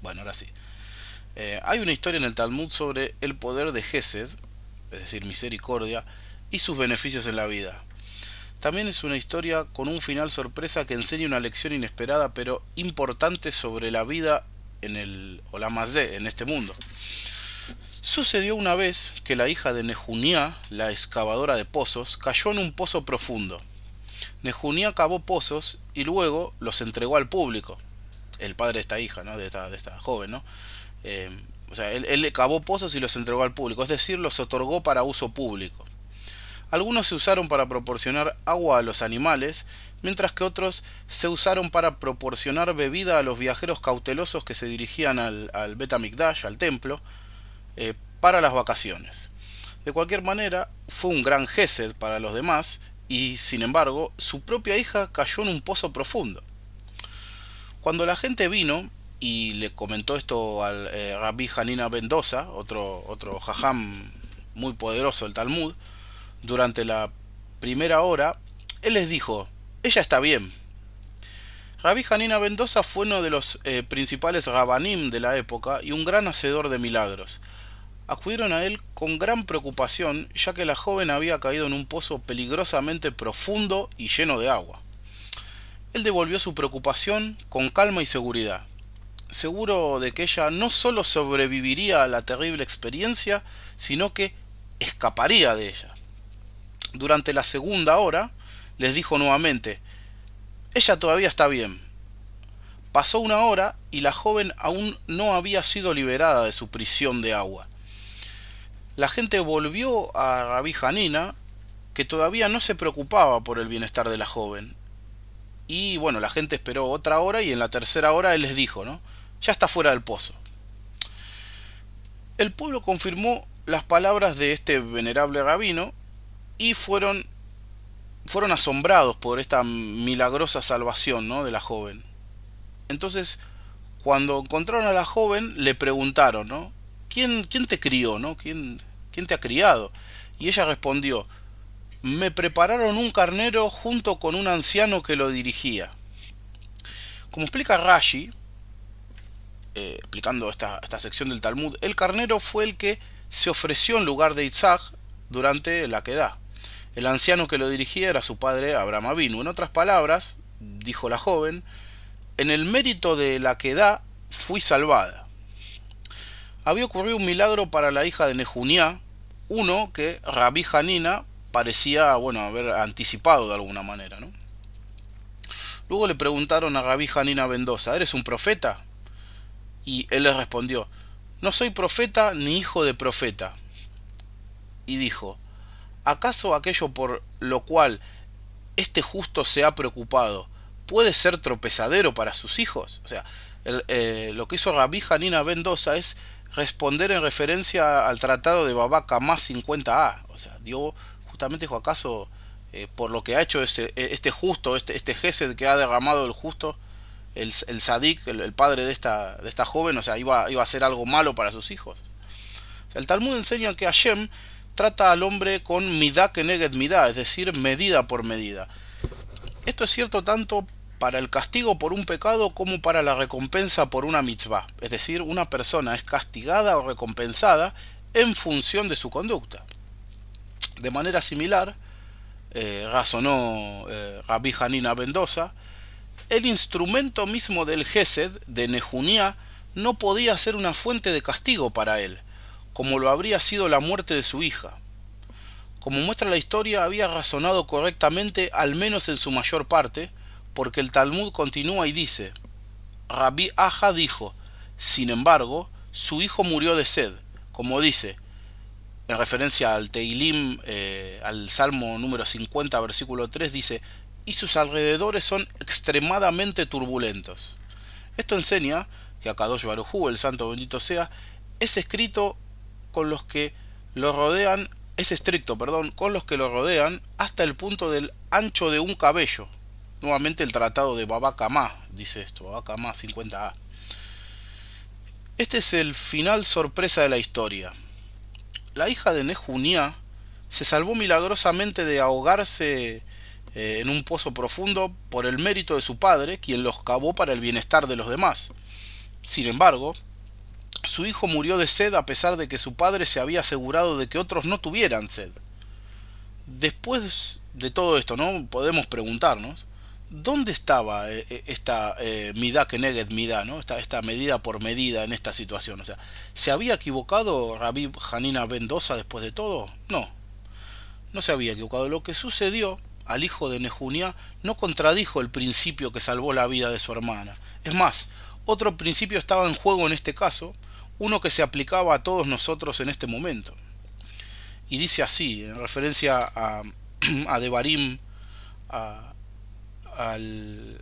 Bueno, ahora sí. Hay una historia en el Talmud sobre el poder de Gesed, es decir, misericordia, y sus beneficios en la vida. También es una historia con un final sorpresa que enseña una lección inesperada pero importante sobre la vida en el Olam Hazé, en este mundo. Sucedió una vez que la hija de Nehunia, la excavadora de pozos, cayó en un pozo profundo. Nehunia cavó pozos y luego los entregó al público. El padre de esta hija, ¿no? de esta joven, ¿no? Eh, él cavó pozos y los entregó al público, es decir, los otorgó para uso público. Algunos se usaron para proporcionar agua a los animales, mientras que otros se usaron para proporcionar bebida a los viajeros cautelosos que se dirigían al Bet HaMikdash, al templo, para las vacaciones. De cualquier manera, fue un gran gesed para los demás y, sin embargo, su propia hija cayó en un pozo profundo. Cuando la gente vino y le comentó esto al Rabbi Hanina ben Dosa, otro jajam muy poderoso del Talmud, durante la primera hora, él les dijo: ella está bien. Rabbi Hanina ben Dosa fue uno de los principales rabanim de la época y un gran hacedor de milagros. Acudieron a él con gran preocupación, ya que la joven había caído en un pozo peligrosamente profundo y lleno de agua. Él devolvió su preocupación con calma y seguridad, seguro de que ella no solo sobreviviría a la terrible experiencia, sino que escaparía de ella. Durante la segunda hora, les dijo nuevamente: ella todavía está bien. Pasó una hora y la joven aún no había sido liberada de su prisión de agua. La gente volvió a Rabbi Hanina, que todavía no se preocupaba por el bienestar de la joven. Y bueno, la gente esperó otra hora y en la tercera hora él les dijo, ¿no? Ya está fuera del pozo. El pueblo confirmó las palabras de este venerable rabino y fueron asombrados por esta milagrosa salvación, ¿no?, de la joven. Entonces, cuando encontraron a la joven, le preguntaron, ¿no? ¿Quién te crió, ¿no? ¿Quién te ha criado? Y ella respondió: me prepararon un carnero junto con un anciano que lo dirigía. Como explica Rashi, explicando esta sección del Talmud, el carnero fue el que se ofreció en lugar de Isaac durante la Akedah. El anciano que lo dirigía era su padre Abraham Avinu. En otras palabras, dijo la joven, en el mérito de la Akedah fui salvada. Había ocurrido un milagro para la hija de Nehunia, uno que Rabbi Hanina parecía, bueno, haber anticipado de alguna manera, ¿no? Luego le preguntaron a Rabbi Hanina ben Dosa: ¿eres un profeta? Y él les respondió: no soy profeta ni hijo de profeta. Y dijo: ¿acaso aquello por lo cual este justo se ha preocupado puede ser tropezadero para sus hijos? O sea, lo que hizo Rabbi Hanina ben Dosa es responder en referencia al tratado de Baba Kamá 50a. O sea, justamente dijo: ¿acaso por lo que ha hecho este justo, este gesed que ha derramado el justo, el Sadik, el padre de esta joven, o sea, iba a hacer algo malo para sus hijos? O sea, el Talmud enseña que Hashem trata al hombre con midá keneged midá, es decir, medida por medida. Esto es cierto tanto para el castigo por un pecado como para la recompensa por una mitzvah. Es decir, una persona es castigada o recompensada en función de su conducta. De manera similar, razonó Rabbi Hanina ben Dosa, el instrumento mismo del Gesed, de Nehunia, no podía ser una fuente de castigo para él, como lo habría sido la muerte de su hija. Como muestra la historia, había razonado correctamente, al menos en su mayor parte, porque el Talmud continúa y dice: Rabbi Aja dijo, sin embargo, su hijo murió de sed, como dice, en referencia al Teilim, al Salmo número 50, versículo 3, dice: y sus alrededores son extremadamente turbulentos. Esto enseña que Akadosh Baruj Hu, el santo bendito sea, es escrito con los que lo rodean, es estricto, perdón, con los que lo rodean hasta el punto del ancho de un cabello. Nuevamente el tratado de Baba Kamá dice esto, Baba Kamá 50a. Este es el final sorpresa de la historia. La hija de Nehunia se salvó milagrosamente de ahogarse en un pozo profundo por el mérito de su padre, quien los cavó para el bienestar de los demás. Sin embargo, su hijo murió de sed a pesar de que su padre se había asegurado de que otros no tuvieran sed. Después de todo esto, ¿no? Podemos preguntarnos, ¿dónde estaba esta midá keneged midá, ¿no? Esta medida por medida en esta situación? O sea, ¿se había equivocado Rabbi Hanina ben Dosa después de todo? No, no se había equivocado. Lo que sucedió al hijo de Nehunia no contradijo el principio que salvó la vida de su hermana. Es más, otro principio estaba en juego en este caso, uno que se aplicaba a todos nosotros en este momento. Y dice así, en referencia a Devarim, a, al,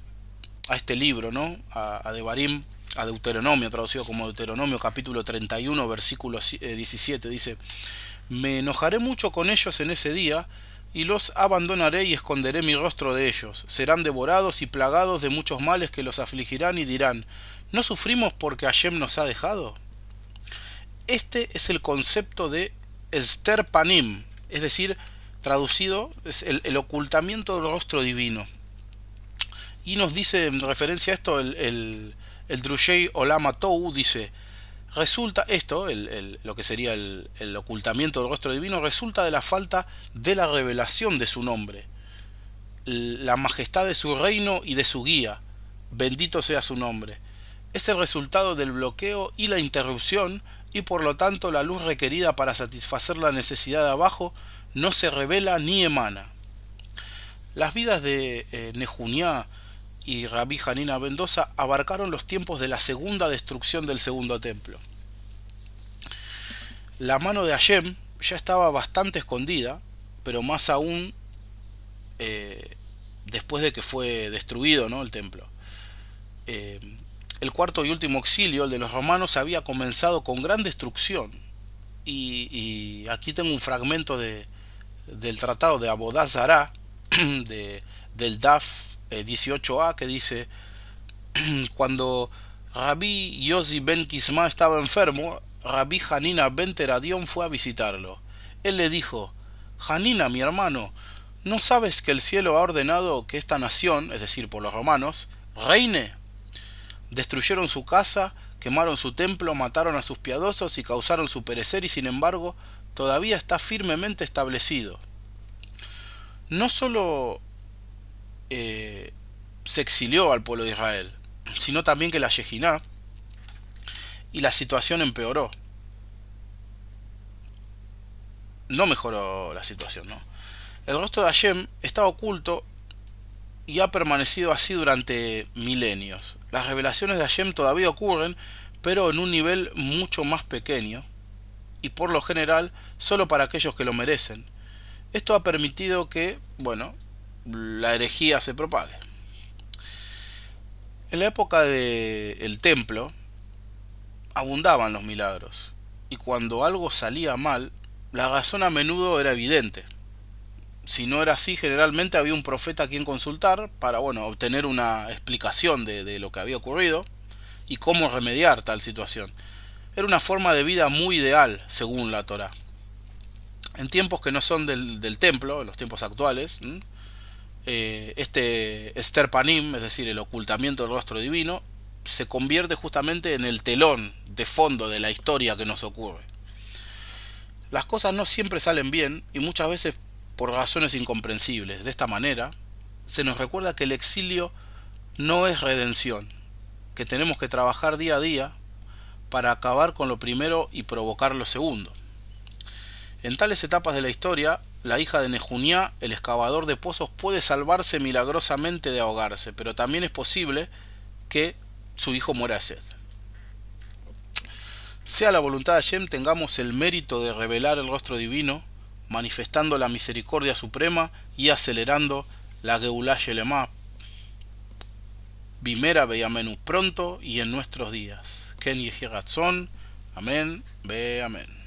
a este libro, ¿no? A Devarim, a Deuteronomio, traducido como Deuteronomio capítulo 31, versículo 17, dice: me enojaré mucho con ellos en ese día, y los abandonaré y esconderé mi rostro de ellos. Serán devorados y plagados de muchos males que los afligirán y dirán: ¿no sufrimos porque Hashem nos ha dejado? Este es el concepto de Ester Panim, es decir, traducido, es el ocultamiento del rostro divino. Y nos dice en referencia a esto el Drushei Olam Atou, dice: resulta esto, lo que sería el ocultamiento del rostro divino, resulta de la falta de la revelación de su nombre, la majestad de su reino y de su guía, bendito sea su nombre. Es el resultado del bloqueo y la interrupción, y por lo tanto la luz requerida para satisfacer la necesidad de abajo no se revela ni emana. Las vidas de Nehunia y Rabbi Hanina ben Dosa abarcaron los tiempos de la segunda destrucción del segundo templo. La mano de Hashem ya estaba bastante escondida, pero más aún después de que fue destruido, ¿no?, el templo. El cuarto y último exilio, el de los romanos, había comenzado con gran destrucción. Y aquí tengo un fragmento del tratado de Abodá Zará, del Daf 18a, que dice: cuando Rabbi Yossi ben Kisma estaba enfermo, Rabbi Hanina ben Teradión fue a visitarlo. Él le dijo: Hanina, mi hermano, ¿no sabes que el cielo ha ordenado que esta nación, es decir, por los romanos, reine? Destruyeron su casa, quemaron su templo, mataron a sus piadosos y causaron su perecer, y sin embargo todavía está firmemente establecido. No solo se exilió al pueblo de Israel, sino también que la Yejiná y la situación empeoró. No mejoró la situación, ¿no? El rostro de Hashem está oculto y ha permanecido así durante milenios. Las revelaciones de Hashem todavía ocurren, pero en un nivel mucho más pequeño, y por lo general solo para aquellos que lo merecen. Esto ha permitido que, bueno, la herejía se propague. En la época del templo abundaban los milagros, y cuando algo salía mal, la razón a menudo era evidente. Si no era así, generalmente había un profeta a quien consultar para, bueno, obtener una explicación de lo que había ocurrido y cómo remediar tal situación. Era una forma de vida muy ideal, según la Torá. En tiempos que no son del templo, en los tiempos actuales, este Ester Panim, es decir, el ocultamiento del rostro divino, se convierte justamente en el telón de fondo de la historia que nos ocurre. Las cosas no siempre salen bien, y muchas veces por razones incomprensibles. De esta manera, se nos recuerda que el exilio no es redención, que tenemos que trabajar día a día para acabar con lo primero y provocar lo segundo. En tales etapas de la historia, la hija de Nehunia, el excavador de pozos, puede salvarse milagrosamente de ahogarse, pero también es posible que su hijo muera de sed. Sea la voluntad de Hashem, tengamos el mérito de revelar el rostro divino, manifestando la misericordia suprema y acelerando la Geulah Shelemá, Bimera Beyamenu, pronto y en nuestros días. Ken Yehi Ratzon. Amén, Be Amén.